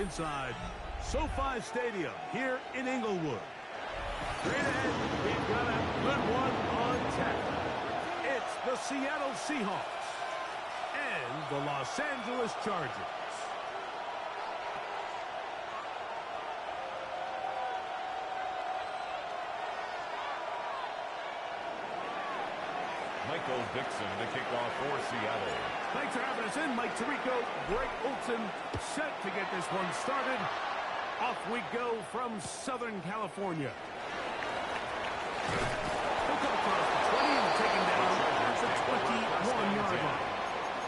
inside SoFi Stadium here in Inglewood. Straight ahead, we've got a good one on tap. It's the Seattle Seahawks and the Los Angeles Chargers. Michael Dixon, the kickoff for Seattle. Thanks for having us in, Mike Tirico. Greg Olson set to get this one started. Off we go from Southern California. They'll come across the 20 and take him down at the 21-yard line.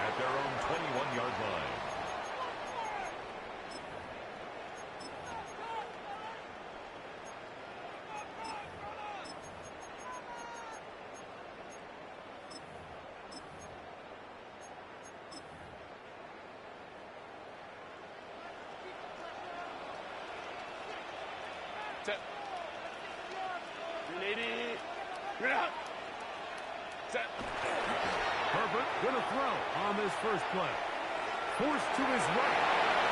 At their own 21-yard line. Set. 380. We're out. Set. Herbert going to throw on this first play. Forced to his right.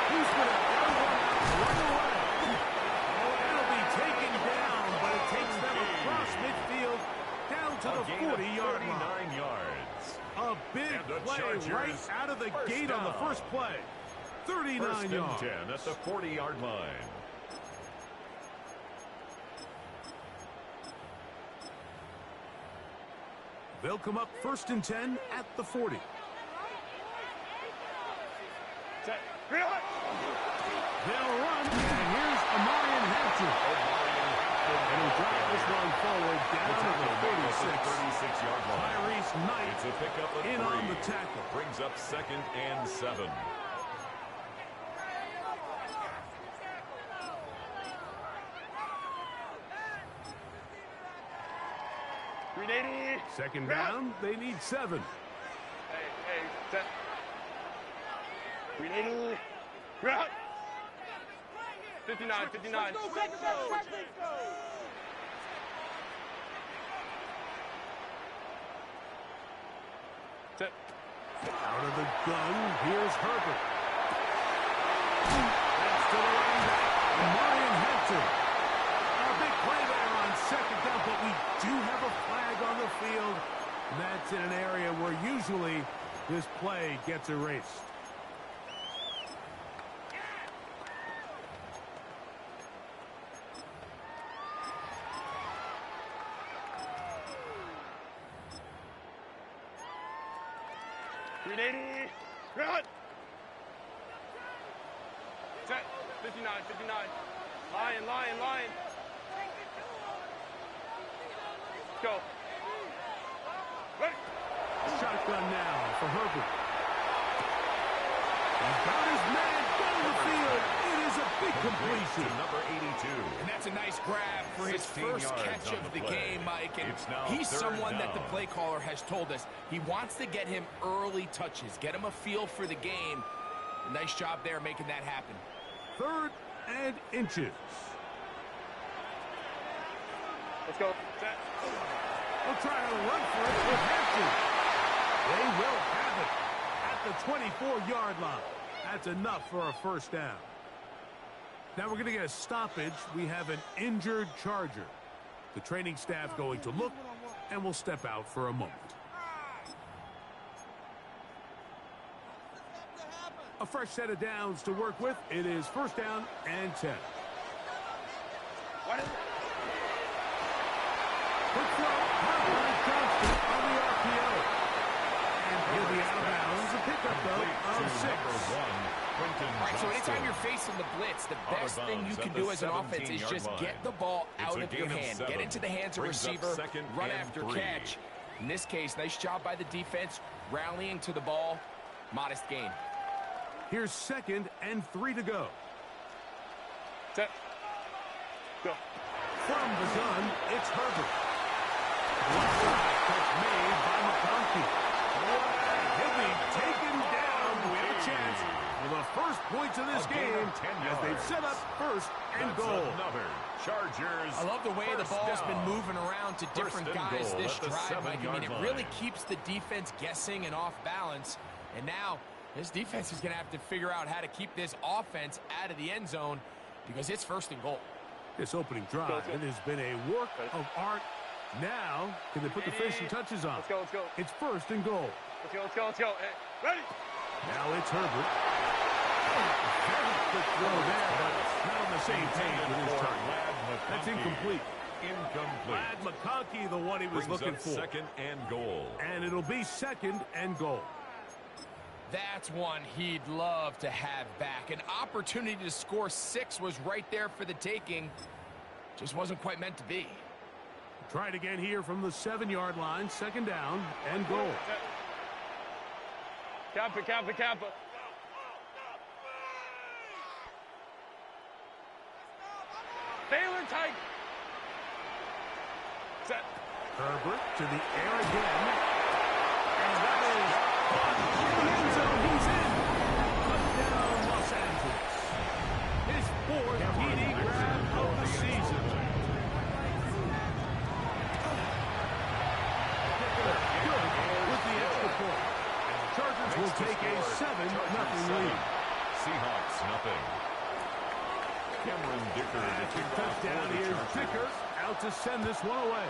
He's going to throw one out right away. Oh, it'll be taken down, but it takes them across midfield down to the 40-yard line. 39 yards. A big play right out of the gate on the first play. 39 yards. 1st and 10 at the 40-yard line. They'll come up 1st and 10 at the 40. Set. They'll run, and here's Amarian Hampton. And he'll drive this one forward down to the 36-yard line. Tyrese Knight It's a pickup of in 3. on the tackle. Brings up 2nd and 7. Second down, they need 7. Hey, set. 380. 59. Set. Out of the gun, here's Herbert. That's to the running back, Amarian Hampton. A big play there on second down, but we do have a flag on the field. That's in an area where usually this play gets erased. Run! Set. 59. Lion. Go. Ready. Shotgun now for Herbert. He's got his man down the field. It is a big completion. To number 82. And that's a nice grab for his 16 first yards catch on of the the play. game, Mike. And It's now he's 3rd someone that the down. play caller has told us he wants to get him early touches, get him a feel for the game. Nice job there making that happen. 3rd and inches. Let's go. Set. They'll try to run for it with Hampton. They will have it at the 24-yard line. That's enough for a first down. Now we're going to get a stoppage. We have an injured Charger. The training staff going to look, and we'll step out for a moment. A fresh set of downs to work with. It is 1st down and 10. What? Quick throw. Johnston on the RPO. And he'll be out of bounds. A pickup, though, of 6. All right, so anytime you're facing the blitz, the best thing you can do as an offense is just get the ball out of your hand. Get into the hands of receiver, run after catch. In this case, nice job by the defense, rallying to the ball. Modest gain. Here's 2nd and 3 to go. Set. Go. From the gun, it's Herbert. Catch made by McConkey. He'll be taken down. We have a chance for the first points of this game as they've set up 1st and goal. Chargers. I love the way the ball's been moving around to different guys this drive, Mike. I mean, it really keeps the defense guessing and off balance. And now This defense is going to have to figure out how to keep this offense out of the end zone because it's 1st and goal. This opening drive, it has been a work of art. Now, can they put the finishing touches on? Let's go, let's go. It's 1st and goal. Let's go, let's go, let's go. Hey, ready? Now it's Herbert. Very quick throw there, but not on the same page with his target. That's incomplete. Brad McConkey, the one he was looking for. 2nd and goal. And it'll be 2nd and goal. That's one he'd love to have back. An opportunity to score 6 was right there for the taking. Just wasn't quite meant to be. Try it again here from the 7-yard line. 2nd down and goal. Kappa, Kappa, Kappa. Baylor tight. Set. Herbert to the air again. And that is caught in the end zone. He's in. Touchdown, Los Angeles. His 4th TD grab of the season. Good with the extra point. And the Chargers will take a 7-0 lead. Seahawks, nothing. Cameron Dicker to kick off. Touchdown. Here's Dicker out to send this one away.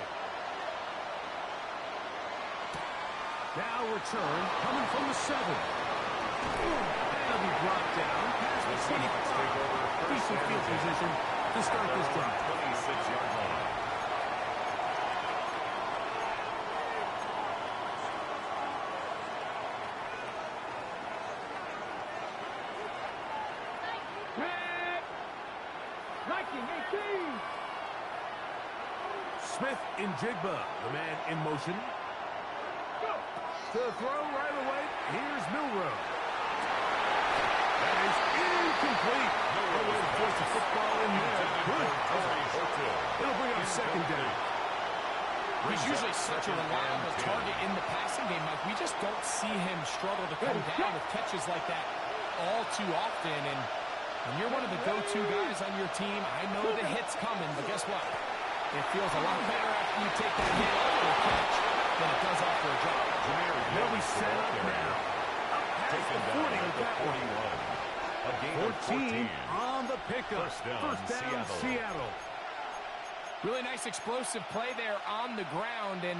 Now return coming from the 7. That'll be brought down past the 25. Decent field position to start this drive. 26-yard line. Smith in Jigba, the man in motion. To throw right away, here's Milrow. That is incomplete. No way to force the football in there. Good. It'll bring up 2nd down. He's usually such a reliable target in the passing game, Mike. We just don't see him struggle to come down with catches like that all too often. And when you're one of the go-to guys on your team, I know the hit's coming, but guess what? It feels a lot better after you take that hit after a catch than it does after a drop. They'll be set up now. Up past the 40 with that one. 14 on the pickup. First down, Seattle. Really nice explosive play there on the ground. And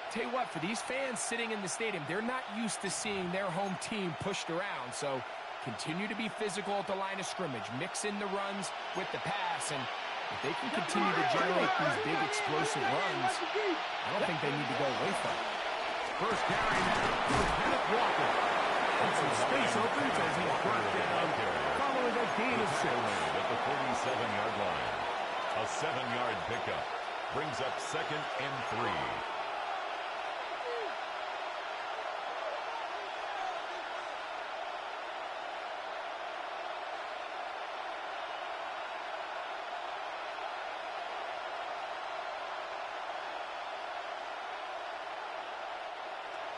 tell you what, for these fans sitting in the stadium, they're not used to seeing their home team pushed around. So continue to be physical at the line of scrimmage. Mix in the runs with the pass. And if they can continue to generate these big explosive runs, I don't think they need to go away from it. First carry now for Kenneth Walker. And some space opens as he's brought down following a gain of 6. At the 47-yard line. A 7-yard pickup. Brings up 2nd and 3.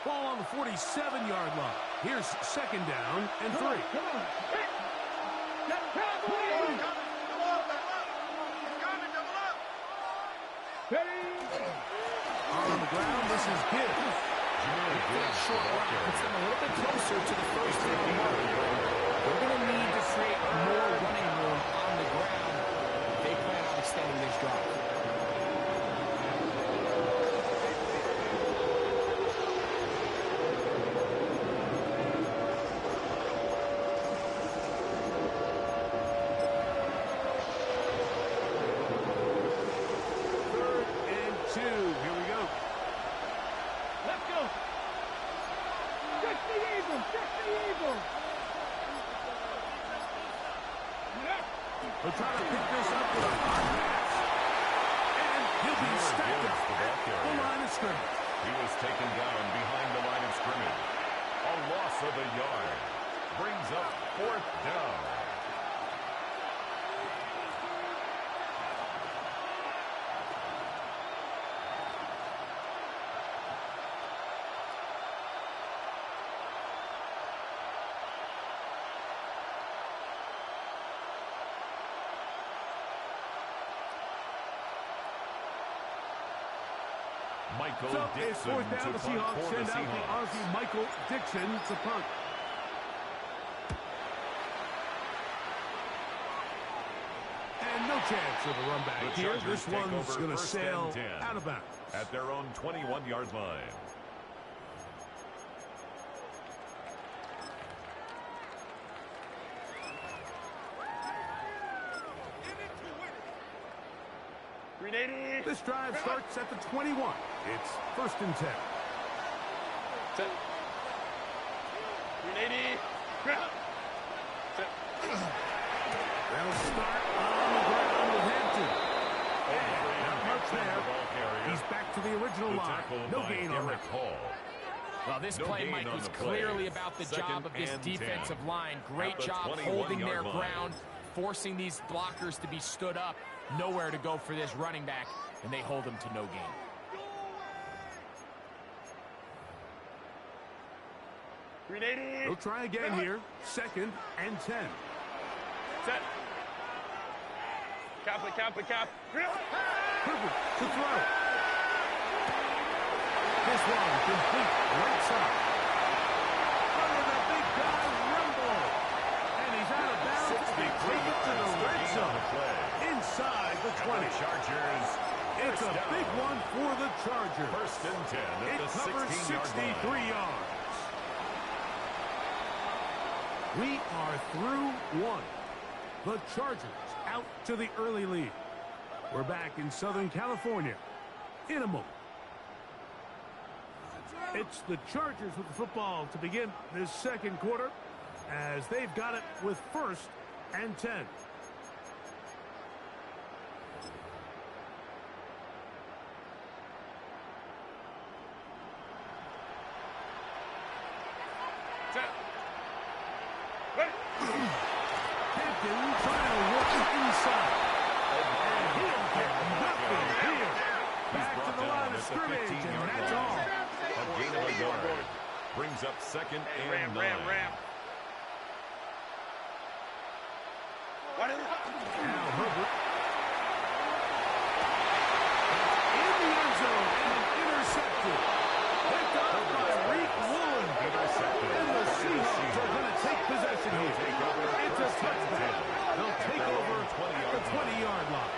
Ball on the 47-yard line. Here's 2nd down and 3. On the ground, this is Gibbs. That short route puts them a little bit closer to the first down mark. They're going to need to create more running room on the ground if they plan on extending this drive. They'll try to pick this up with a hot pass. And he'll be stacked up at the line of scrimmage. He was taken down behind the line of scrimmage. A loss of a yard. Brings up 4th down. Michael So it's Dixon 4th down. to The punt Seahawks for the send out the Seahawks. Aussie Michael Dixon to punt. chance of a run back here. This one's going to sail out of bounds. At their own 21-yard line. This drive starts at the 21. It's 1st and 10. Set. 380. Set. They'll start on the ground with Hampton. Not much there. He's back to the original line. No gain on that. Well, this play, Mike, was clearly about the job of this defensive line. Great job holding their ground, forcing these blockers to be stood up. Nowhere to go for this running back, and they hold him to no gain. They'll try again here. 2nd and 10. Set. Cap. Herbert to throw. This one complete right side. Under the big guy rumble. And he's out of bounds. They take it to the red zone. Inside the 20. Chargers. It's a big one for the Chargers. 1st and 10 at it the covers 63 yards. We are through one. The Chargers out to the early lead. We're back in Southern California in a moment. It's the Chargers with the football to begin this 2nd quarter as they've got it with 1st and 10. Hampton trying to work inside. And he'll get nothing here. Back to the line of scrimmage, and that's all. A gain of a yard. Brings up 2nd and 9. Ram. Now Herbert. In the end zone and intercepted. Picked up by Reek Woolen. And the Seahawks are going to take possession here. It's a touchdown. They'll take over at the 20-yard line.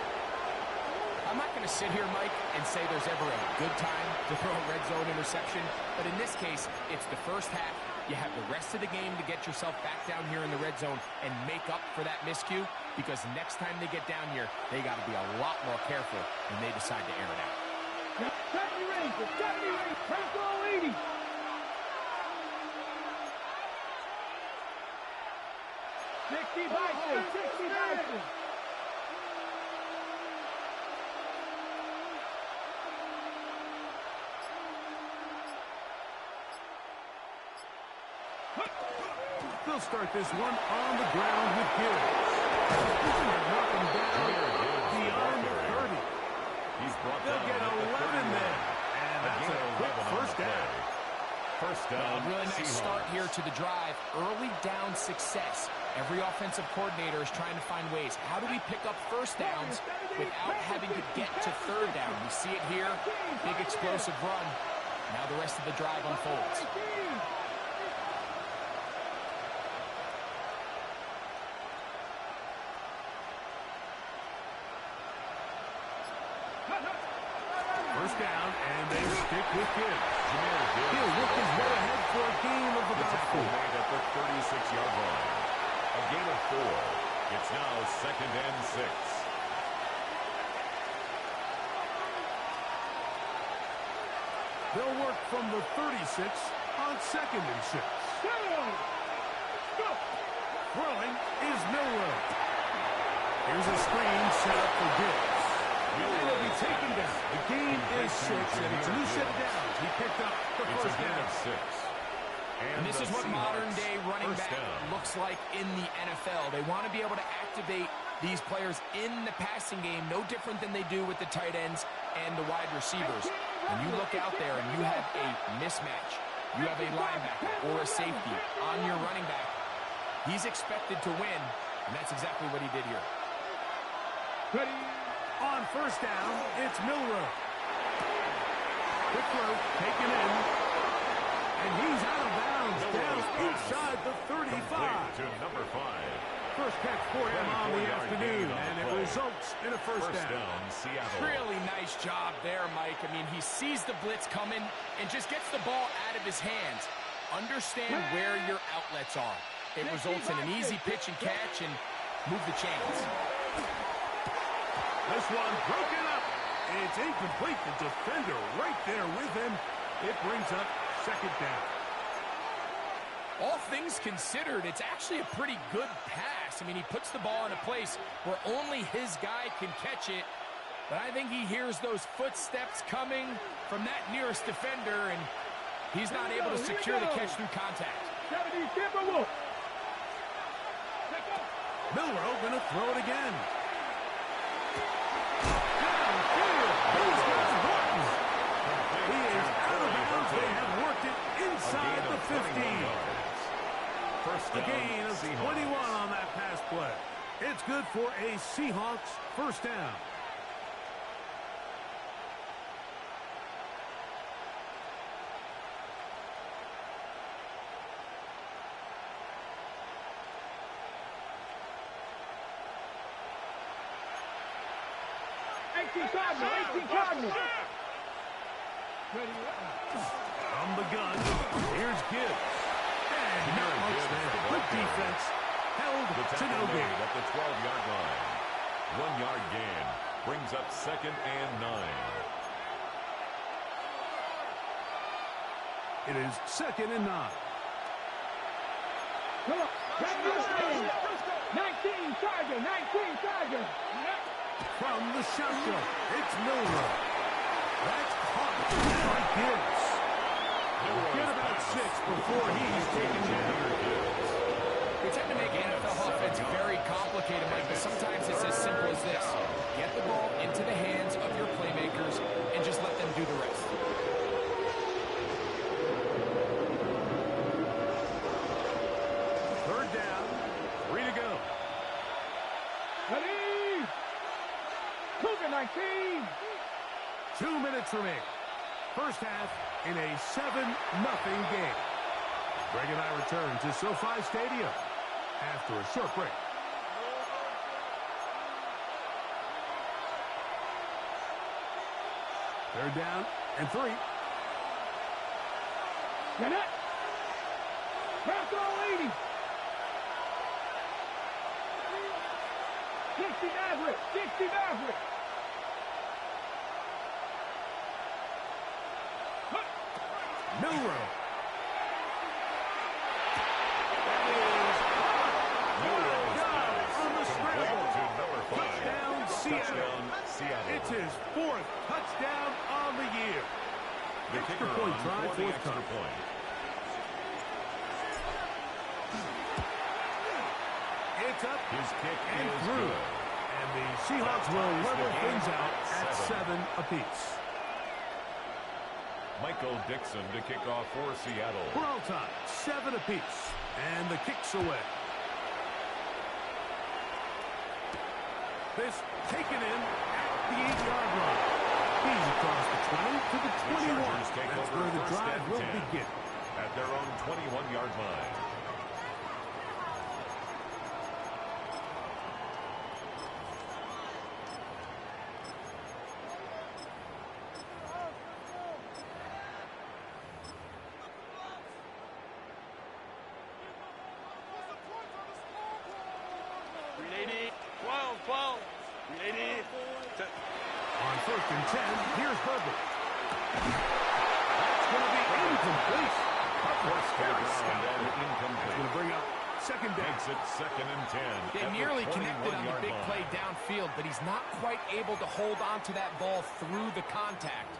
I'm not going to sit here, Mike, and say there's ever a good time to throw a red zone interception, but in this case, it's the first half. You have the rest of the game to get yourself back down here in the red zone and make up for that miscue, because next time they get down here, they got to be a lot more careful when they decide to air it out. Got me ready. Franco 80. They'll start this one on the ground with Gibbs. Knock him down beyond the 30. They'll get 11 there. And that's a quick 1st down. First down. Really nice start here to the drive. Early down success. Every offensive coordinator is trying to find ways. How do we pick up 1st downs without having to get to 3rd down? We see it here. Big explosive run. Now the rest of the drive unfolds. First down, and they stick with Gibbs. He'll work his way ahead for a gain of about 4. Made at the 36-yard line. A gain of 4. It's now 2nd and 6. They'll work from the 36 on 2nd and 6. Throwing is Milrow. Here's a screen set up for Gibbs. And he'll be taken down. The gain is 6, and it's a new set of downs. He picked up the first down. Of 6. And this is what modern-day running back looks like in the NFL. They want to be able to activate these players in the passing game, no different than they do with the tight ends and the wide receivers. When you look out there and you have a mismatch, you have a linebacker or a safety on your running back, he's expected to win, and that's exactly what he did here. Ready? On first down, it's Milrow. Quick throw, taken in. And he's out of bounds, down inside the 35. To number 5. First catch for him on the afternoon, and it results and a first down. Seattle. Really nice job there, Mike. I mean, he sees the blitz coming and just gets the ball out of his hands. Understand where your outlets are. It results in an easy pitch and catch and move the chains. This one broken up. It's incomplete. The defender right there with him. It brings up second down. All things considered, it's actually a pretty good pass. I mean, he puts the ball in a place where only his guy can catch it. But I think he hears those footsteps coming from that nearest defender, and he's not able to secure the catch through contact. Milroe going to throw it again. He is out of bounds. They have worked it inside the 15. First A down, gain of Seahawks. 21 on that pass play. It's good for a Seahawks first down. Cardinals. From the gun, here's Gibbs. And not much there. Good defense. Held The to tackle no made gain. at the 12-yard line. 1-yard gain brings up second and 9. It is second and 9. Come on. 19 Charger. From the shotgun, it's Milroe. That's caught by Gibbs. Get about 6 before he's taken down. We tend to make NFL offense very complicated, Mike, but sometimes it's as simple as this. Get the ball into the hands of your playmakers and just let them do the rest. Third down, 3 to go. Ready? Cougar 19. 2 minutes remaining. First half in a 7-0 game. Greg and I return to SoFi Stadium after a short break. Third down and 3. Get it. Pass all 80. 60 Maverick. Milroe. On the scramble. Touchdown, Seattle. It's his 4th touchdown on the year. The Extra kicker point on try, for the fourth extra time. point. It's up His kick and is through. good. And the Seahawks will level things out at 7 apiece. Michael Dixon to kick off for Seattle. We're all tied, 7 apiece. And the kick's away. This taken in at the 8-yard line. He's across the 20 to the 21. Chargers take That's over where the first drive and will 10 begin. at their own 21-yard line. On first and 10, here's Herbert. That's going to be incomplete. Force to the Very ground stout. and That's incomplete. going to bring up second down. Makes it second and 10. They at the nearly connected on the 21-yard big line. play downfield, but he's not quite able to hold on to that ball through the contact.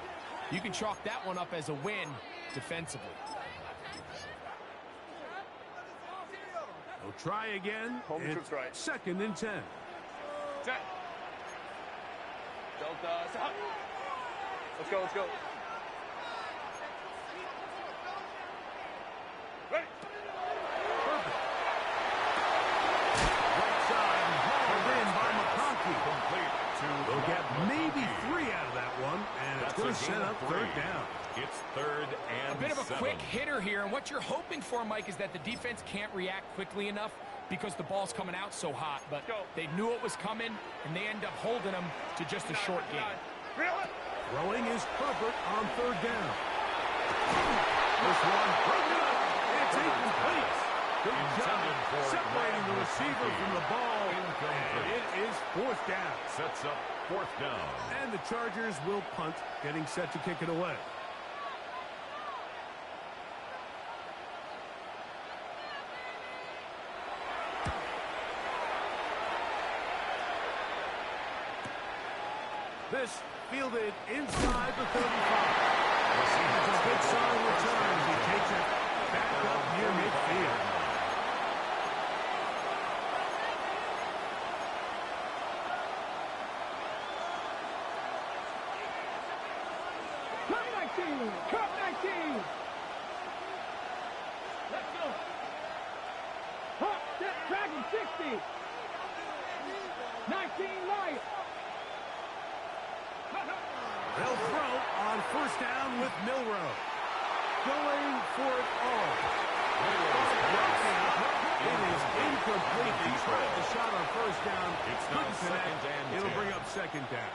You can chalk that one up as a win defensively. They'll try again. Home It's troops right. second and 10. Set. Delta. Stop. Let's go. Ready. Herbert. Right side, hauled in by McConkey. Complete to They'll get maybe McConkey. 3 out of that one, and it's That's going a to set gain up of third 3. down. It's third and A bit of a 7. quick hitter here, and what you're hoping for, Mike, is that the defense can't react quickly enough because the ball's coming out so hot, but they knew it was coming, and they end up holding them to just a short game. Throwing is Herbert on third down. This one broken up. It's incomplete. Good job separating the receiver from the ball. And it is fourth down. Sets up fourth down. And the Chargers will punt, getting set to kick it away. This fielded inside the 35. That's a good solid return as he takes it back up near midfield. Cup 19. Let's go. Hop, step, dragon 60. 19 light. They'll throw on first down with Milroe. Going for it all. It is incomplete. He tried the shot on first down. It's now second and 10. It'll bring up second down.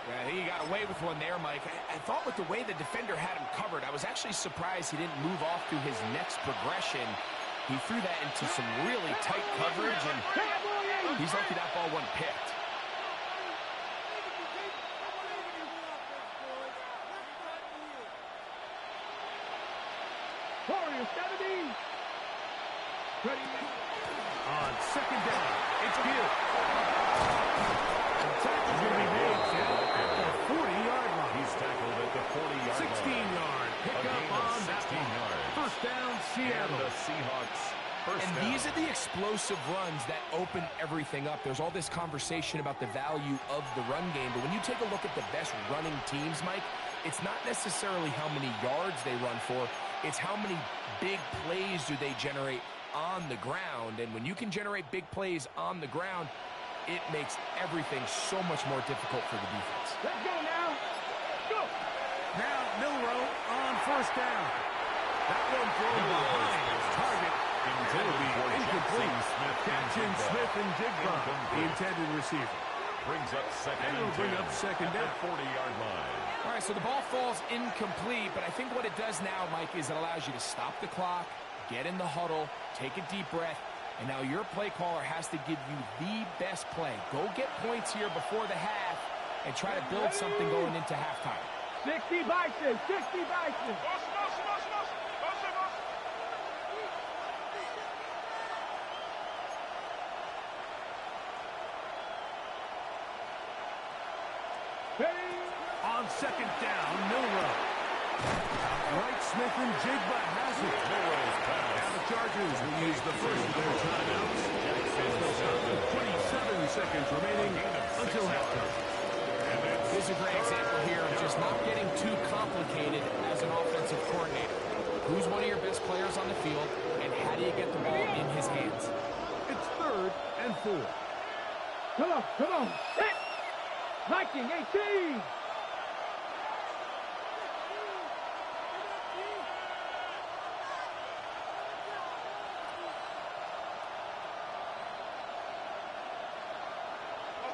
Yeah, he got away with one there, Mike. I thought with the way the defender had him covered, I was actually surprised he didn't move off to his next progression. He threw that into some really tight coverage, and he's lucky that ball wasn't picked. Warriors 70. Ready. On second down, it's good. The tackle's going to be made at the 40-yard line. He's tackled at the 40-yard line. 16-yard pickup on that 16 one. yards. First down, Seattle. And the Seahawks first And down. these are the explosive runs that open everything up. There's all this conversation about the value of the run game, but when you take a look at the best running teams, Mike, it's not necessarily how many yards they run for, it's how many big plays do they generate on the ground. And when you can generate big plays on the ground, it makes everything so much more difficult for the defense. Let's go now. Go. Now Milroe on first down. That one thrown behind his target. It'll be incomplete. Catching Smith and Jigba, the intended receiver. Brings up second And and it'll bring 10 up second down. at the 40-yard line. All right, so the ball falls incomplete, but I think what it does now, Mike, is it allows you to stop the clock, get in the huddle, take a deep breath, and now your play caller has to give you the best play. Go get points here before the half and try to build something going into halftime. 60 Bison. 60 Bison. On second down, Milroe. Right, Smith and Jigba has it. Milroe's pass. Now the Chargers will use the first of their timeouts. 27 seconds remaining until halftime. This is a great example here of just not getting too complicated as an offensive coordinator. Who's one of your best players on the field, and how do you get the ball in his hands? It's third and 4. Come on, come on. Hit. Viking 18.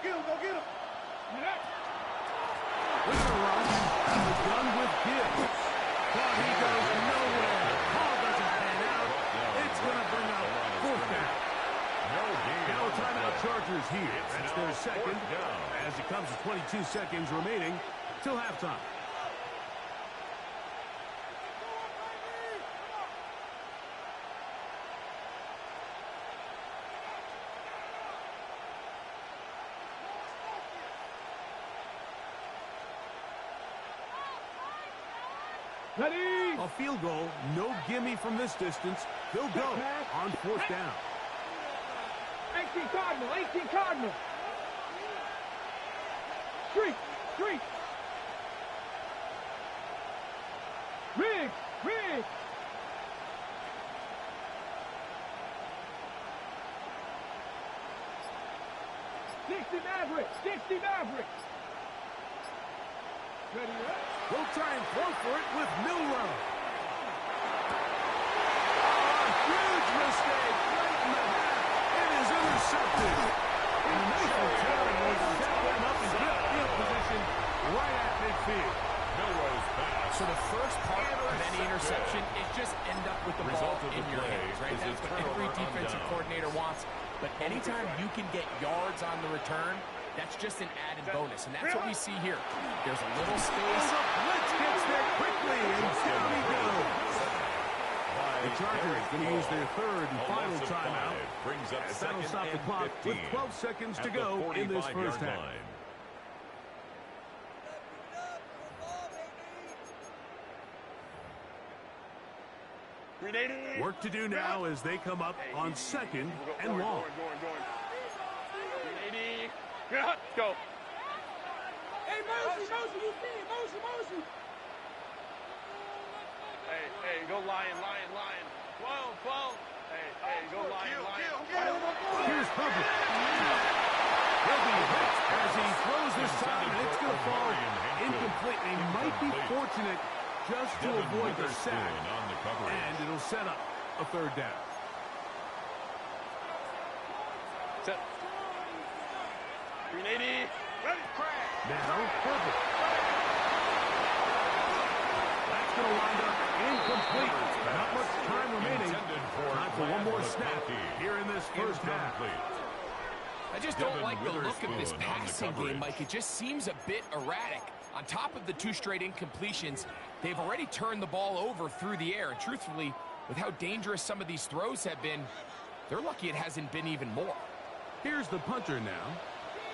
Go get him. With the run, and the gun with Gibbs. But he goes nowhere. Ball doesn't pan out. It's going to bring up fourth down. Now timeout Chargers here. That's their second down. As it comes to 22 seconds remaining till halftime. Ready. A field goal, no gimme from this distance. They'll go on fourth down. 18 Cardinal. 18 Cardinal. Street. Street. Riggs. Riggs. Mavericks. 60 Mavericks. Ready up. We'll try and throw for it with Milroe. Huge mistake right from the half. It is intercepted. And a nice return will set them up in good field position right at midfield. Milrose pass. So the first part of any interception is just end up with the ball in your hands, right? That's what every defensive coordinator wants. But anytime you can get yards on the return, that's just an added bonus. And that's what we see here. There's a little space. Blitz gets there quickly, and down he goes. The Chargers going to use their third and final timeout. As that'll stop the clock with 12 seconds to go in this first half. Work to do now as they come up on second and long. Go. Hey, Motion, you see it. Motion. Hey, go Lion. 12. Hey, go Lion. Here's Herbert. He'll be hit as he throws this time, and it's going to fall incomplete. They might be fortunate just to avoid the sack, and it'll set up a third down. Set. 380. Ready, crack. Now, Herbert. That's going to wind up incomplete. Not much time remaining. Time for one more snap here in this first half. I just don't like the look of this passing game, Mike. It just seems a bit erratic. On top of the 2 straight incompletions, they've already turned the ball over through the air. And truthfully, with how dangerous some of these throws have been, they're lucky it hasn't been even more. Here's the punter now.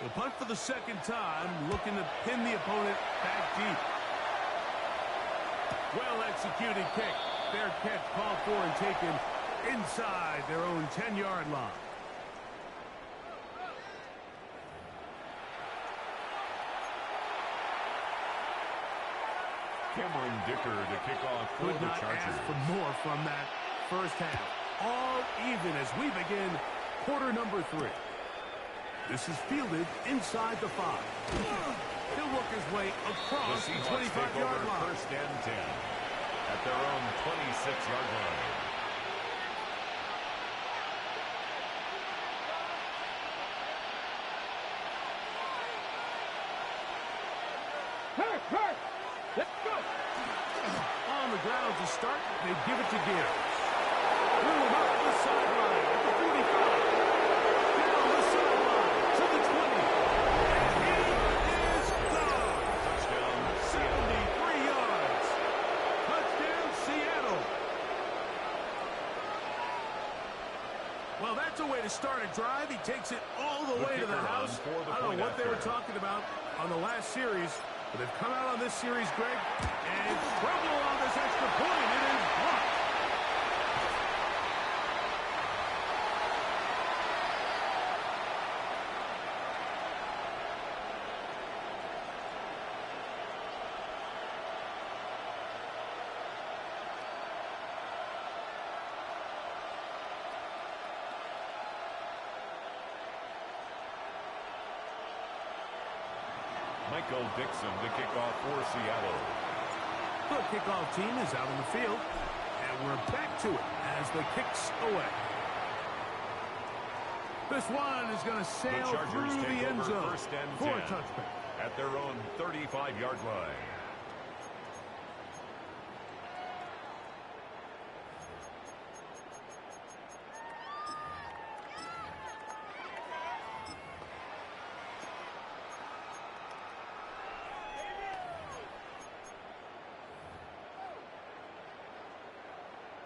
The punt for the second time, looking to pin the opponent back deep. Well-executed kick. Fair catch called for and taken inside their own 10-yard line. Cameron Dicker to kick off for Could the not Chargers. ask for more from that first half. All even as we begin quarter number 3. This is fielded inside the 5. He'll work his way across the 25-yard line. First and 10 at their own 26-yard line. Hurt. Let's go. On the ground to start, they give it to Gibbs. Threw him up the sideline at the 45. Down the sideline to the 20. And he is gone. Touchdown, 73 yards. Touchdown, Seattle. Well, that's a way to start a drive. He takes it all the way to the house. I don't know what they were talking about on the last series, but they've come out on this series, Greg, and trouble on this extra point. It is blocked. Michael Dixon to kick off for Seattle. The kickoff team is out on the field, and we're back to it as the kick's away. This one is going to sail through the end zone for a touchback. At their own 35-yard line.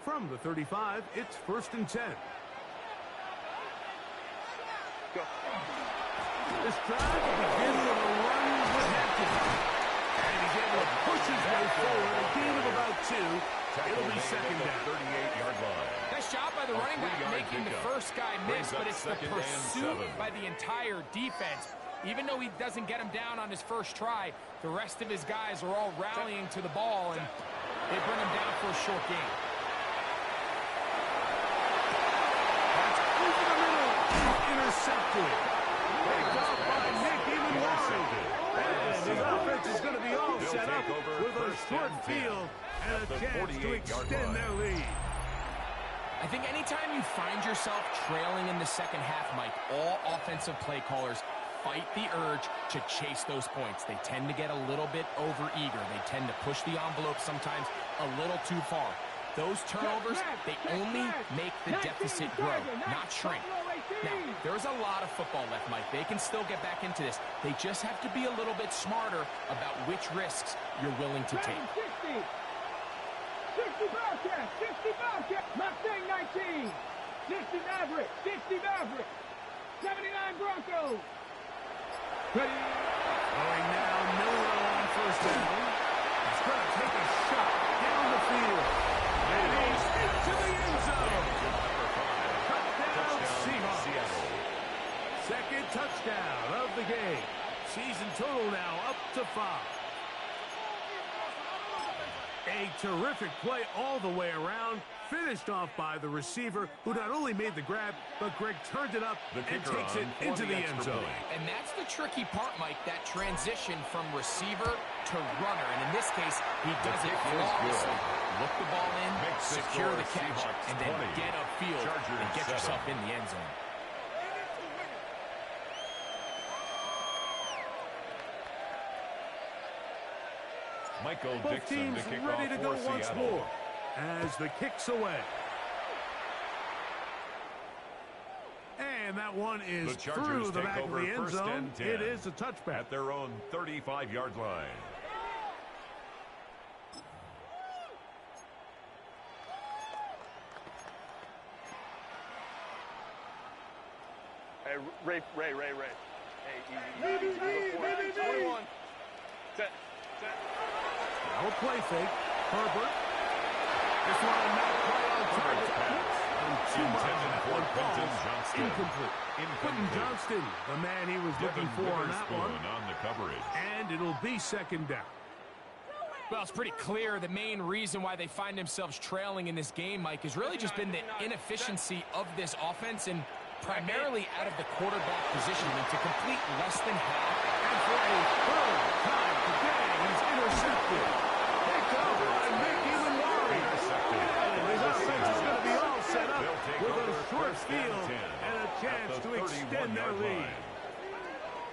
From the 35, it's 1st and 10. Go. This drive will begin with a run with Hampton. And he's able to push his way forward. A gain of about 2. It'll be second down. 38-yard line. Nice job by the running back making the first guy miss, but it's the pursuit by the entire defense. Even though he doesn't get him down on his first try, the rest of his guys are all rallying to the ball, and they bring him down for a short gain. Intercepted. Picked up by Nick Emanwari. And his offense is going to be all set up with a short field and a chance to extend their lead. I think anytime you find yourself trailing in the second half, Mike, all offensive play callers fight the urge to chase those points. They tend to get a little bit overeager. They tend to push the envelope sometimes a little too far. Those turnovers, they only make the deficit grow, not shrink. Now, there's a lot of football left, Mike. They can still get back into this. They just have to be a little bit smarter about which risks you're willing to take. 60 Bobcats, 60 Bobcats, Mustang 19, 60 Maverick, 60 Maverick, 79 Broncos. Ready? Going now, Miller on first down. He's going to take a shot down the field. And he's into the end zone. Touchdown, Seahawks. Second touchdown of the game. Season total now up to 5. A terrific play all the way around, finished off by the receiver, who not only made the grab, but Greg turned it up and takes it into the end zone. And that's the tricky part, Mike, that transition from receiver to runner. And in this case, he does it flawlessly. Look the ball in, secure the catch, and then get upfield and get yourself in the end zone. Michael Both Dixon teams to kick ready to off go for once Seattle. more as the kick's away. And that one is through the back of the end zone. It is a touchback. At their own 35-yard line. Hey, Ray. Hey, easy. 21. Set. Now a play fake. Herbert. This one not quite on target. And too much. One falls. Incomplete. Quentin Johnston, the man he was looking for on that one. On the coverage. And it'll be second down. Well, it's pretty clear the main reason why they find themselves trailing in this game, Mike, has really just been the inefficiency of this offense and primarily out of the quarterback position. I mean, to complete less than half. And for a third time today, he's intercepted. Picked up by Mickey Lombardi. And his offense is going to be all set up with a short field and a chance to extend their lead.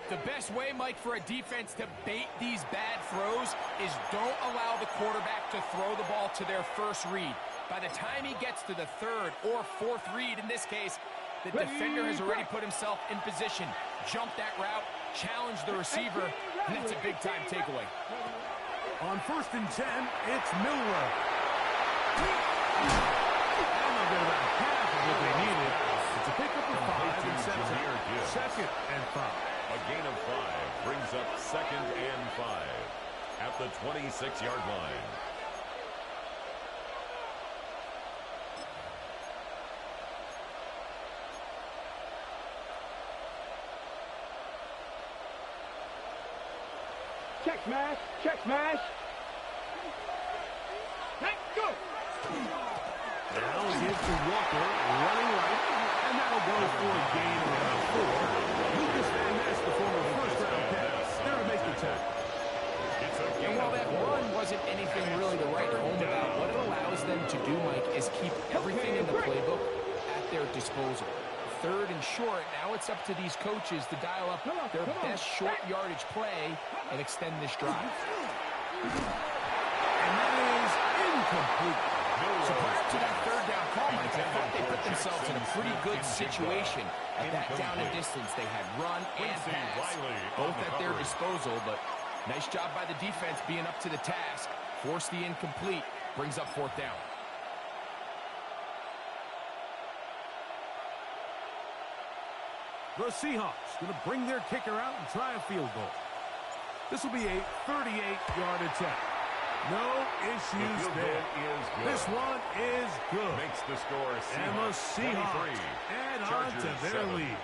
The best way, Mike, for a defense to bait these bad throws is don't allow the quarterback to throw the ball to their first read. By the time he gets to the third or fourth read, in this case, the defender has already put himself in position, jumped that route, challenged the receiver, and that's a big-time takeaway. On 1st and 10, it's Milrow. And they'll get about half of what they needed. It's a pickup of 5 and sets up 2nd and 5. A gain of 5 brings up 2nd and 5 at the 26-yard line. Check smash, check smash. Hey, go. Now he gives to Walker, running right, and that'll go for a gain of about 4. Lucas Van Ness, the former first-round pick, there to make the tackle. And while that run wasn't anything really to write home about, what it allows them to do, Mike, is keep everything in the playbook at their disposal. 3rd and short, now it's up to these coaches to dial up their best short yardage play and extend this drive. And that is incomplete. So prior to that 3rd down call, Mike, I thought they put themselves in a pretty good situation at that down and distance. They had run and pass, both at their disposal, but nice job by the defense being up to the task. Forced the incomplete, brings up 4th down. The Seahawks going to bring their kicker out and try a field goal. This will be a 38-yard attempt. No issues there. This one is good. Makes the score and the Seahawks add on to their lead.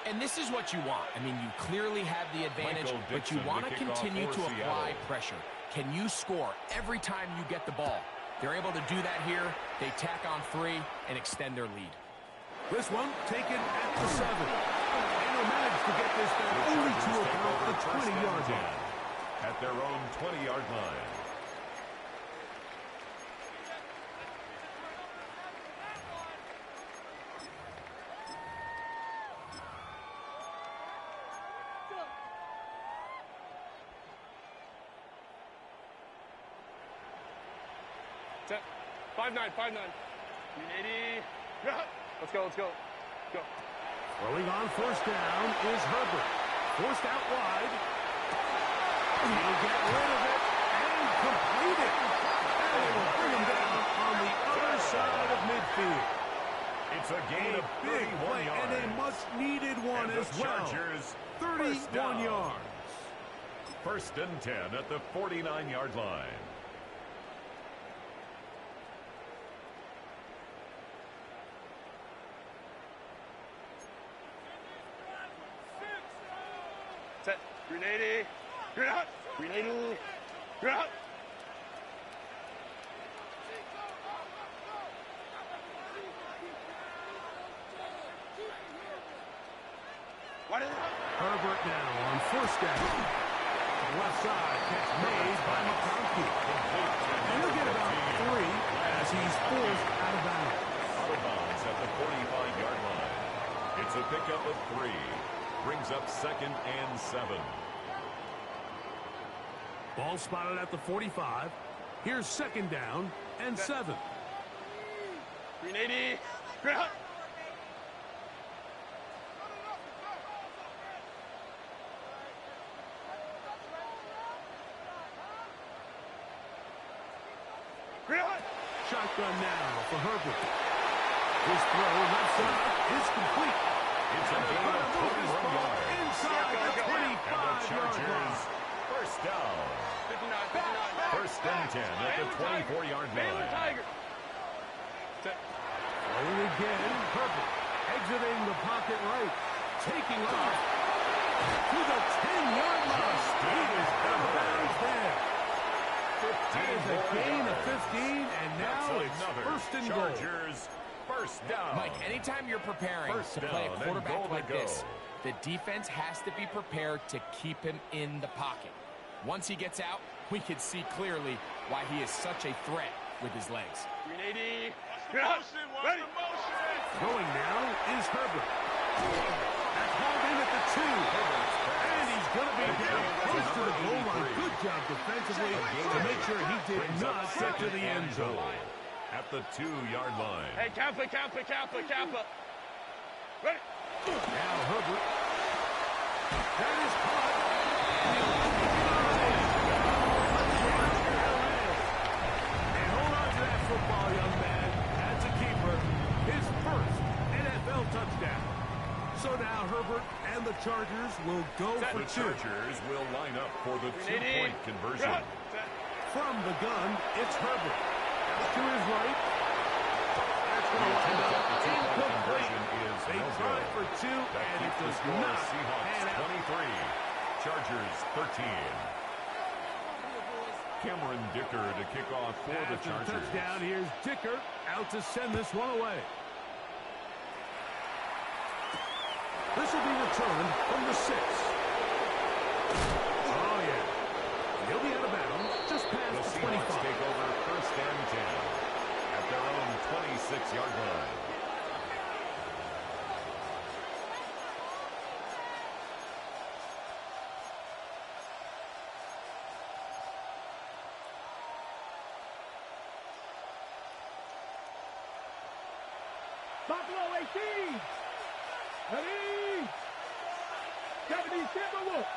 And this is what you want. I mean, you clearly have the advantage, but you want to continue to apply pressure. Can you score every time you get the ball? They're able to do that here. They tack on 3 and extend their lead. This one taken at the 7. And they'll manage to get this back only to about the 20-yard line. At their own 20-yard line. Set. 5-9, 5-9. 380. Let's go, let's go. Go. Throwing on first down is Herbert. Forced out wide. He'll get rid of it and complete it. And they will bring him down on the other side of midfield. It's a gain of 31 yards. And a much-needed one as well. 31 yards. First and 10 at the 49-yard line. Set. 380. You're out. 380. You're out. Herbert now on first down. Left side catch made by McConkey. And he'll get about 3 as he's forced out of bounds. Out of bounds at the 45-yard line. It's a pickup of 3. Brings up 2nd and 7. Ball spotted at the 45. Here's 2nd down and 7. 380. You're out. Shotgun now for Herbert. His throw left side is complete. It's a gain of 21 yards. Inside the 25-yard line. First down. 59. First and 10 at the 24-yard line. Tiger. Throwing again, Herbert exiting the pocket right. Taking off to the 10-yard line. He is out of bounds there. That is a gain of 15, and now it's first and goal. Chargers, first down. Mike, anytime you're preparing to play a quarterback like this, the defense has to be prepared to keep him in the pocket. Once he gets out, we can see clearly why he is such a threat with his legs. 380. Ready. Throwing now is Herbert. That's hauled in at the 2. And he's going to be down close to the goal line. Good job defensively to make sure he did not get to the end zone. At the 2-yard line. Hey, Kappa. Ready. Now Herbert. That is caught. And hold on to that football, young man. That's a keeper. His first NFL touchdown. So now Herbert and the Chargers will go for 2. The Chargers will line up for the 2-point conversion. From the gun, it's Herbert. To his right. That's going to wind up incomplete. They tried for 2, and it does not pan out. 23. Chargers 13. Cameron Dicker to kick off for the Chargers. Touchdown. Here's Dicker out to send this one away. This will be returned from the 6. Oh, yeah. He'll be out of bounds just past the 25. Seahawks take over first and 10 at their own 26-yard line. Buffalo 18. Ready. 70 Timberwolves.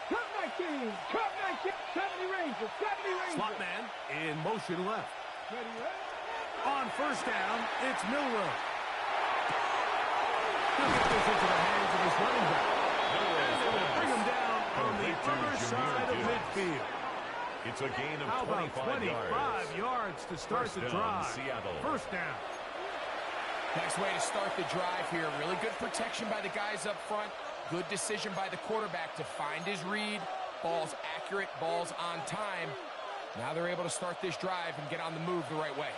Cup 19. 70 Rangers. 70 Rangers. Slot man in motion left. Ready. On first down, it's Milrow. He'll get this into the hands of his running back. They will bring him down on the other side of midfield. It's a gain of How about 25 yards to start the drive? Seattle. First down. Nice way to start the drive here. Really good protection by the guys up front. Good decision by the quarterback to find his read. Ball's accurate, ball's on time. Now they're able to start this drive and get on the move the right way.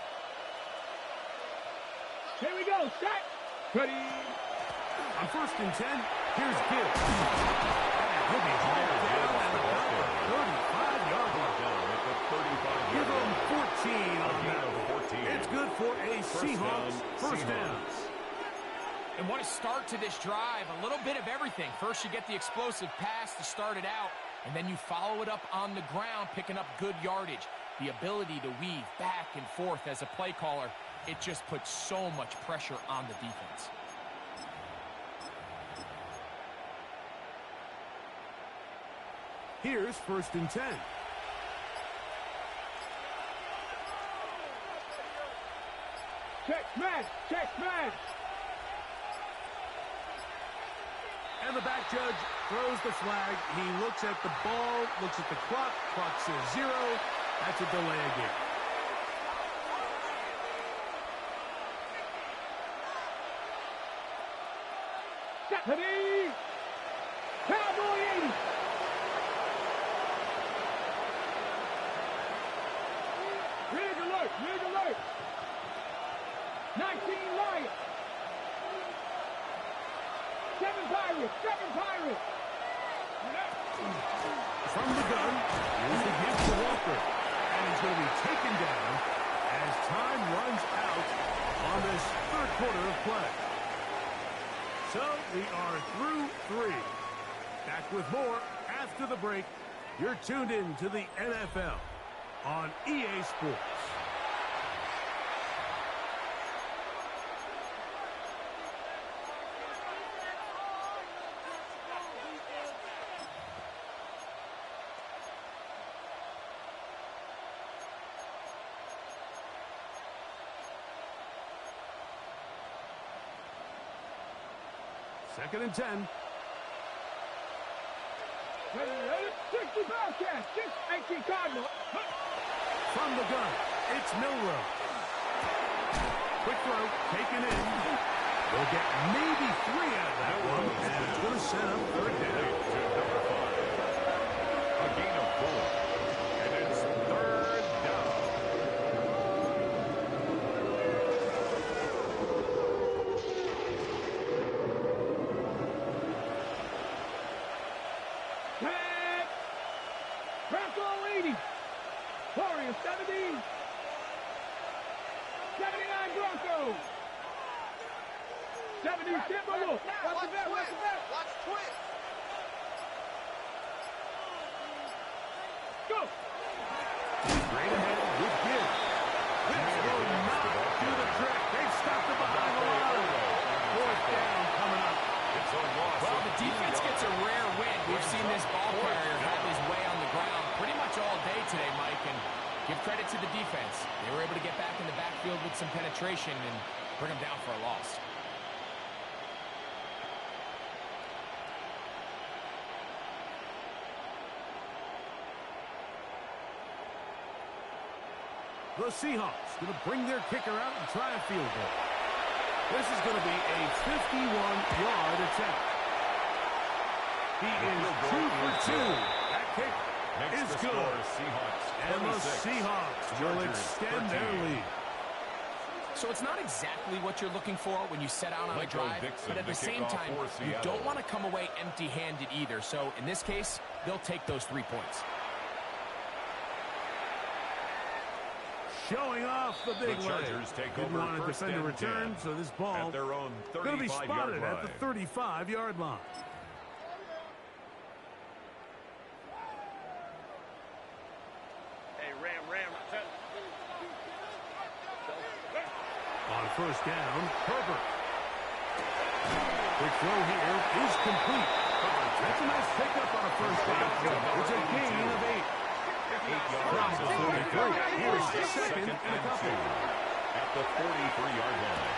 Here we go. Set. Ready. On first and 10, here's Gibbs. He'll be hauled down at about the 35-yard line. Give him 14 on that. It's good for a Seahawks first down. And what a start to this drive. A little bit of everything. First, you get the explosive pass to start it out, and then you follow it up on the ground, picking up good yardage. the ability to weave back and forth as a play caller, it just puts so much pressure on the defense. Here's 1st and 10. Check smash, check smash. And the back judge throws the flag. He looks at the ball, looks at the clock. Clock says 0. That's a delay again. Stephanie! Cowboy 80! Rig alert! Rig alert! 19 Lions! 7 Pirates! 7 Pirates! From the gun, here's the give to Walker. And he's going to be taken down as time runs out on this 3rd quarter of play. So we are through 3. Back with more after the break. You're tuned in to the NFL on EA Sports. Second and 10. Ready? 60 Bobcats! 18 Cardinal! From the gun, it's Milrow. Quick throw, taken in. We'll get maybe 3 out of that one, and it's going to set up 3rd down. A gain of 4, and it's 3rd down. Tag! Bronco 80! Warriors 70! 79 Broncos! 70 Timberwolves! Watch the back, watch the back! Watch twist. Go! Straight ahead with give. This will not do the trick. They've stopped it behind the line. 4th down coming up. It's a loss. Well, the defense gets a rare win. We've seen this ball carrier have his way on the ground pretty much all day today, Mike, and give credit to the defense. They were able to get back in the backfield with some penetration and bring them down for a loss. The Seahawks going to bring their kicker out and try a field goal. This is going to be a 51-yard attempt. He is 2 for 2. That kick is good. And the Seahawks will extend their lead. So it's not exactly what you're looking for when you set out on a drive, but at the same time, you don't want to come away empty-handed either. So in this case, they'll take those 3 points. Showing off the big leg. Didn't want to defend a return, so this ball going to be spotted at the 35-yard line. Hey, Ram. On 1st down, Herbert. Quick throw here is complete. That's a nice pickup on a 1st down. It's a gain of 8. 8 From yards. the 43. Here's the 2nd and a couple. At the 43-yard line.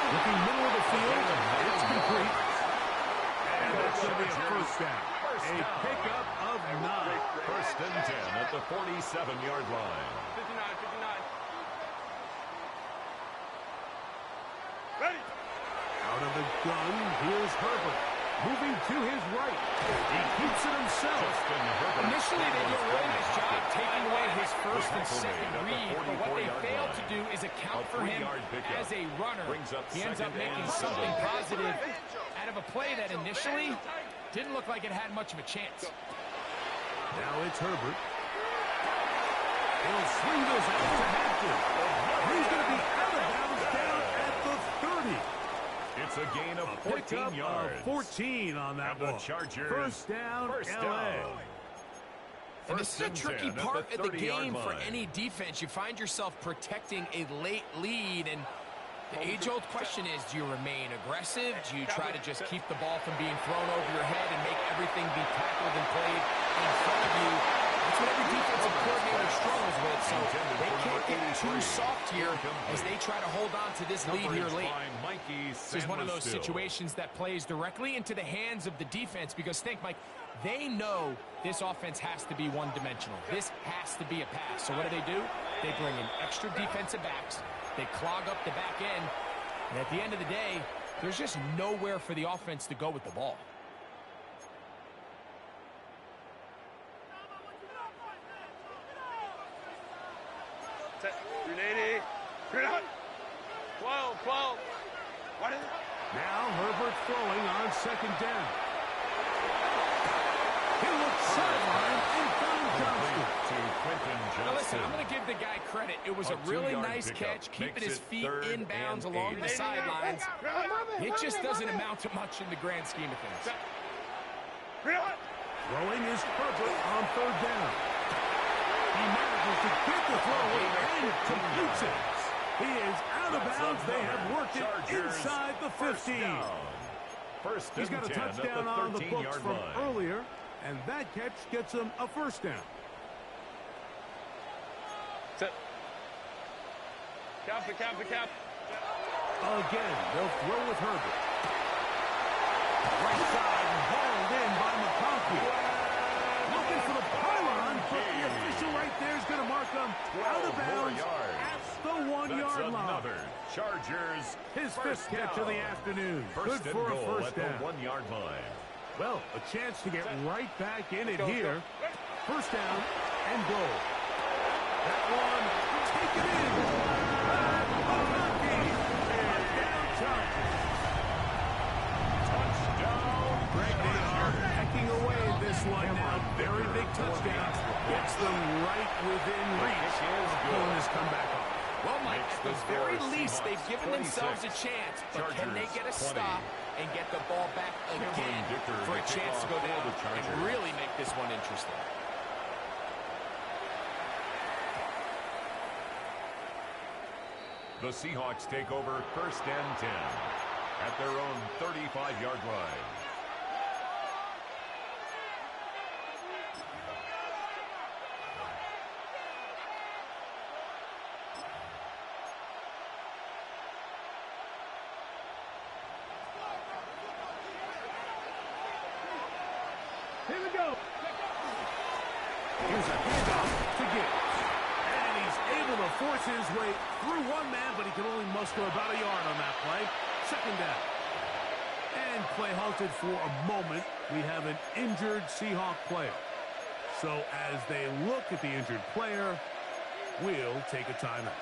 Looking middle of the field, it's complete. And that's going to be a 1st down. A pickup of 9. 1st and 10 at the 47-yard line. 59. Ready? Out of the gun, here's Herbert. Moving to his right. He keeps it himself. Initially, they do a really nice job taking away his 1st and 2nd read, but what they failed to do is account for him as a runner. He ends up making something positive out of a play that initially didn't look like it had much of a chance. Now it's Herbert. He'll swing this out to Hampton. He's going to be out of bounds down at the 30. It's a gain of 14 yards. 14 on that and the ball. Chargers. 1st down, LA. And this is a tricky part of the game for any defense. You find yourself protecting a late lead, and the age-old question is, do you remain aggressive? Do you try to just keep the ball from being thrown over your head and make everything be tackled and played in front of you? That's what every defensive coordinator struggles with, so they can't get too soft here as they try to hold on to this lead here late. This is one of those situations that plays directly into the hands of the defense because, think, Mike, they know this offense has to be one-dimensional. This has to be a pass. So what do? They bring in extra defensive backs. They clog up the back end. And at the end of the day, there's just nowhere for the offense to go with the ball. Set. 380. 12, 12. What is it? Now Herbert throwing on second down. He looks sidelined and found Johnston. Now listen, I'm going to give the guy credit. It was a really nice catch, keeping his feet in bounds along the sidelines. It just doesn't amount to much in the grand scheme of things. Throwing is Herbert on third down. He manages to get the throw and completes it. He is out of bounds. They have worked it inside the 15. He's got a touchdown on the books from earlier, and that catch gets him a first down. Set. Cap. Again, they'll throw with Herbert. Right side, hauled in by McConkey. Looking for the pylon, but the official right there is going to mark him out of bounds at the 1-yard line. Chargers. His fifth catch of the afternoon. Good for a first down. 1-yard line. Well, a chance to get right back in it here. First down and goal. That one, take it in. And down Chargers. Touchdown. Greg, they are hacking away this one now. Very big touchdown. Gets them right within reach of pulling this comeback off. Well, Mike, at the very least, they've given themselves a chance, but can they get a stop and get the ball back again for a chance to go down and really make this one interesting? The Seahawks take over first and 10 at their own 35-yard line. Here we go. Here's a handoff to Gibbs. And he's able to force his way through one man, but he can only muster about a yard on that play. Second down. And play halted for a moment. We have an injured Seahawk player. So as they look at the injured player, we'll take a timeout.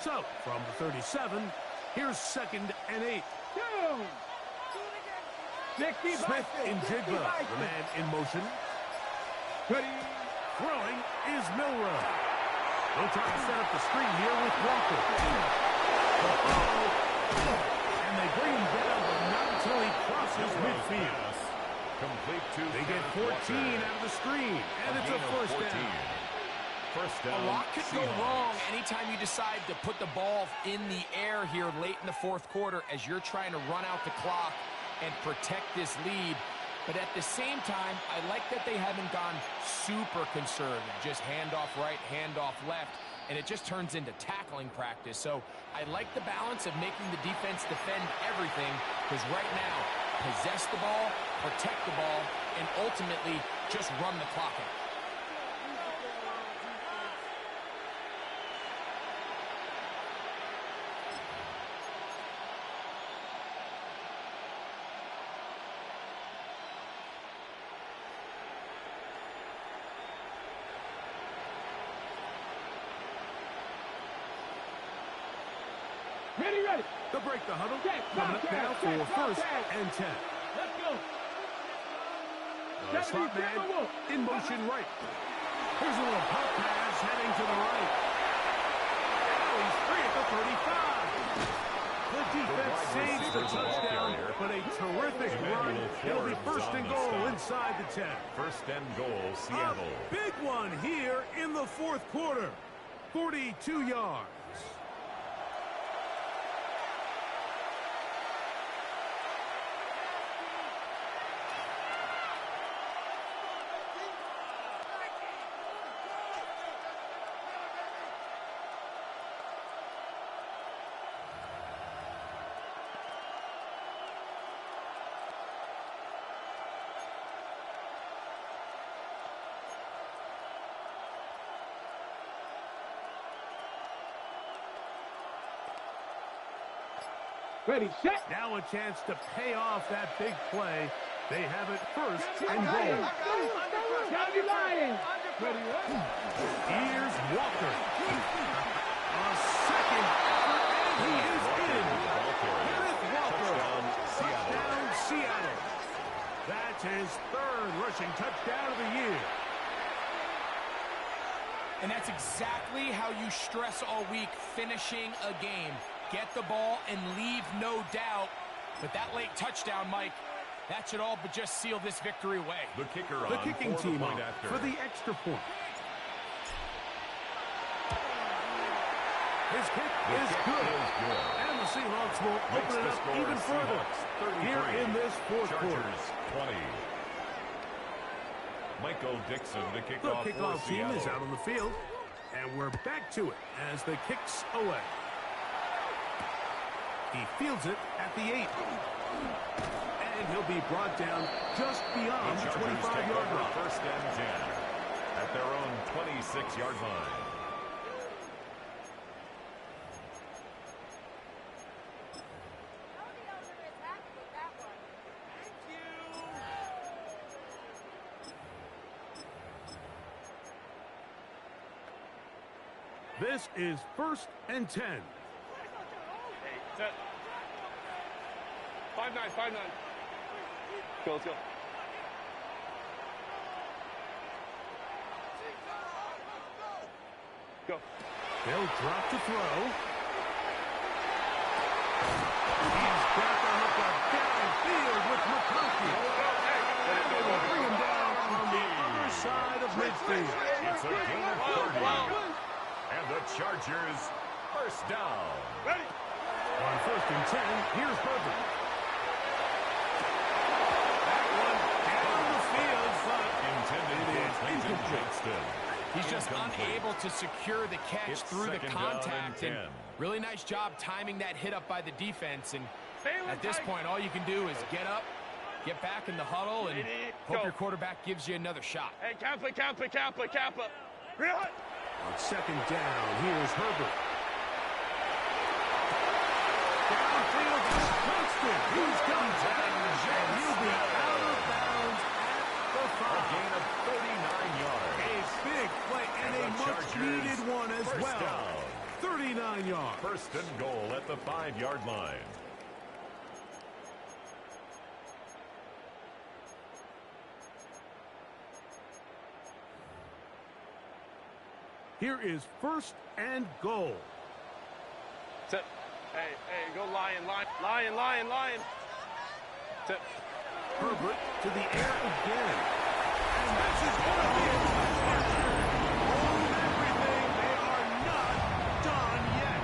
So, from the 37, here's second and 8. Smith in Jigba, the man in motion. Throwing is Milrow. They'll try to set up the screen here with Walker. And they bring him down, but not until he crosses midfield. Complete to they get 14 out of the screen, and it's a first down. A lot could go wrong anytime you decide to put the ball in the air here late in the fourth quarter as you're trying to run out the clock and protect this lead. But at the same time, I like that they haven't gone super conservative. Just handoff right, handoff left, and it just turns into tackling practice. So I like the balance of making the defense defend everything, because right now, possess the ball, protect the ball, and ultimately just run the clock out. Ready. They'll break the huddle. Coming up now for first and 10. Let's go. Slot man in motion right. Here's a little pop pass heading to the right. Now he's free at the 35. The defense saves the touchdown, but a terrific run. It'll be first and goal inside the 10. First and goal, Seattle. A big one here in the fourth quarter. 42 yards. Ready, set. Now a chance to pay off that big play. They have it first and goal. Down the Lions. Ready, what? Here's Walker. A second effort, and he is in. Kenneth Walker. Touchdown, Seattle. That's his third rushing touchdown of the year. And that's exactly how you stress all week, finishing a game. Get the ball and leave no doubt. But that late touchdown, Mike, that should all but just seal this victory away. The kicker The kicking team on after. for the extra point. His kick is good. And the Seahawks will open it up even further here in this fourth quarter. 20. Michael Dixon, the kickoff, The kickoff for team Seattle. is out on the field. And we're back to it as the kick's away. He fields it at the 8. And he'll be brought down just beyond the 25-yard line. First and 10 at their own 26-yard line. This is first and 10. Set. 5-9, 5-9. Go, let's go. Go. They'll drop to throw. He's got the hook up downfield with McConkey. And they will bring him down on the other side of midfield. It's a gain of 30. And the Chargers first down. Ready. On first and 10, here's Herbert. That one down the field, but Intended for Clinton Johnston. He's just unable to secure the catch It's through the second down contact. and 10. And really nice job timing that hit up by the defense. And at this point, all you can do is get up, get back in the huddle, and hope your quarterback gives you another shot. Hey, Kappa, Kappa, Kappa, Kappa. Real. on second down, here's Herbert. Downfield is Winston. He's got challenge, and he'll be out of bounds at the 5. A gain of 39 yards. A big play and a much-needed one as well. Down. 39 yards. First and goal at the 5-yard line. Here is first and goal. Tip. Hey, go lion, lion, lion, lion, lion. Tip. Herbert to the air again. And this is going to be a touchdown. Hold everything. They are not done yet.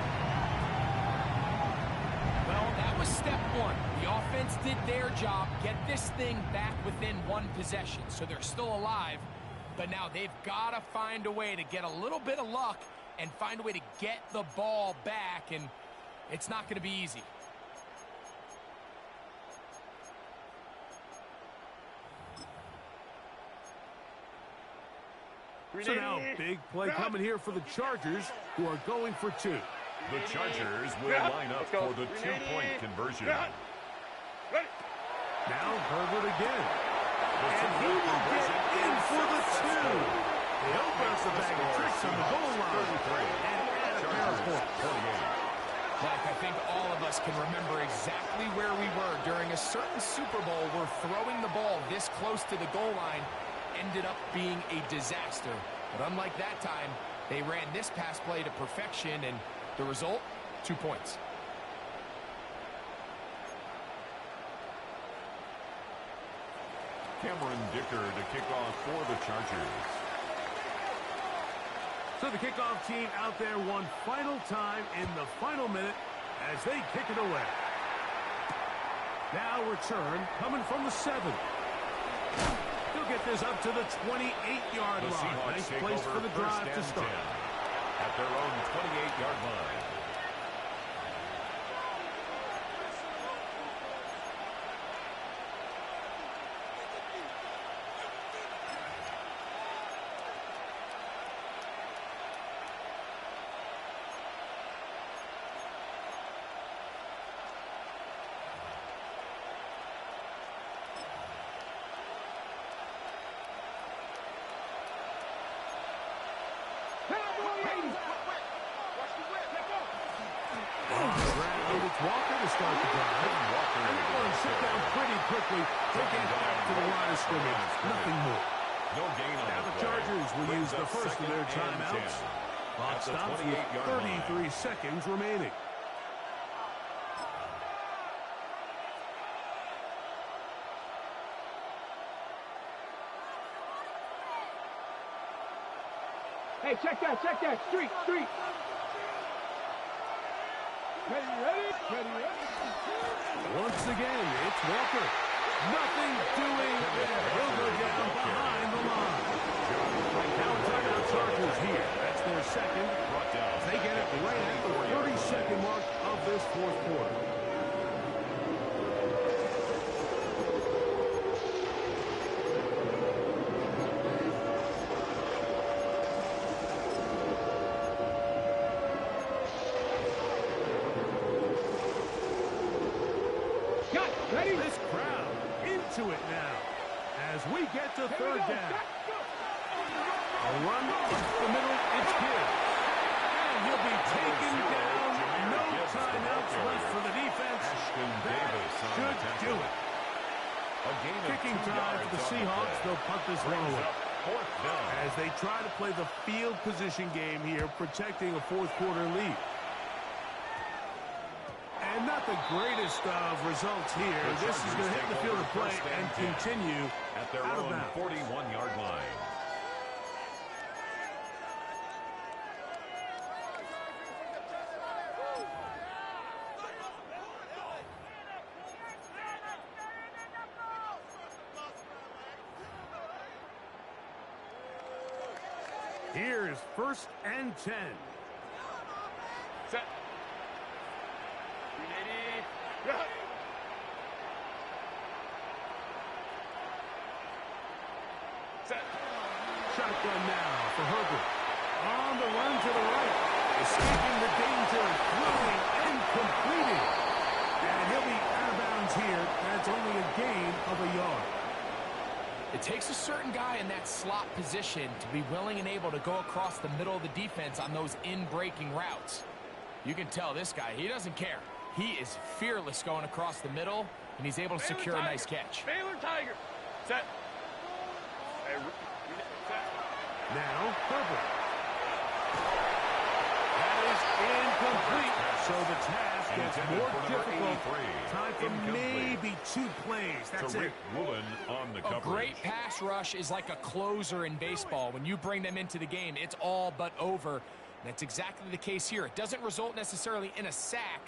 Well, that was step one. The offense did their job, get this thing back within one possession, so they're still alive. But now they've got to find a way to get a little bit of luck and find a way to get the ball back, and it's not going to be easy. So now, big play coming here for the Chargers, who are going for two. The Chargers will line up for the two-point conversion. Ready. Now Herbert again. And he will get in for the two. They'll bust a bag of tricks on the goal line. And add a pair of points. Like, I think all of us can remember exactly where we were during a certain Super Bowl where throwing the ball this close to the goal line ended up being a disaster. But unlike that time, they ran this pass play to perfection, and the result, 2 points. Cameron Dicker to kick off for the Chargers. So the kickoff team out there one final time in the final minute as they kick it away. Now return coming from the 7. He'll get this up to the 28-yard line. Nice place for the drive to start. At their own 28-yard line. Walker to start the drive. And they're going to sit down pretty quickly to get back to the line of scrimmage. Nothing more. No gain on now the Chargers will use the first of their timeouts. Clock stops with 33 seconds remaining. Hey, check that. Street. Ready. Once again, it's Walker. Nothing doing there. He'll go down behind the line. Now timeout Chargers here. That's their second. They get it right at the 30-second mark of this fourth quarter. This crowd into it now as we get to third down. A run up the middle, it's good. And he'll be taken down. No timeouts left for the defense. That should do it. Kicking time for the Seahawks. They'll punt this one away. As they try to play the field position game here, protecting a fourth quarter lead. And not the greatest of results here. This is going to hit the field of play and continue at their own 41-yard line. Here's 1st and 10. Set. Shotgun now for Herbert. On the run to the right. Escaping the danger. Throwing and completing. And he'll be out of bounds here. That's only a gain of a yard. It takes a certain guy in that slot position to be willing and able to go across the middle of the defense on those in-breaking routes. You can tell this guy, he doesn't care. He is fearless going across the middle, and he's able to secure a nice catch. Baylor Tiger. Set. Hey, set. Now, Herbert. That is incomplete. So the task gets more difficult. Time for maybe 2 plays. That's it. On the a great pass rush is like a closer in baseball. When you bring them into the game, it's all but over. And that's exactly the case here. It doesn't result necessarily in a sack,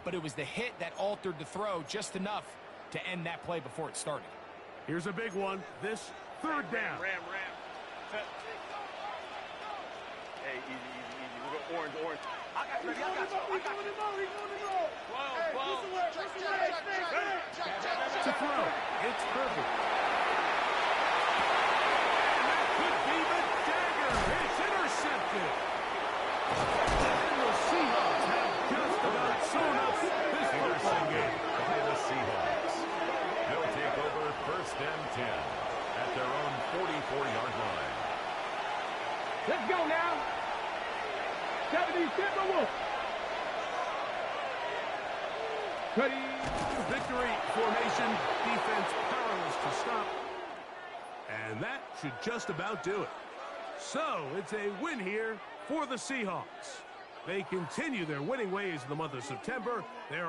but it was the hit that altered the throw just enough to end that play before it started. Here's a big one. This third down. Ram. Set. Hey, easy. We'll go orange. I got you. He's going to go. 12. To throw. It's perfect. And that could be the dagger. It's intercepted. And the Seahawks have just about sewn up this football game. By the Seahawks. They'll take over 1st and 10 at their own 44-yard line. Let's go now. 70 Timberwolves. Ready. Victory formation, defense powerless to stop. And that should just about do it. So, it's a win here for the Seahawks. They continue their winning ways in the month of September. They're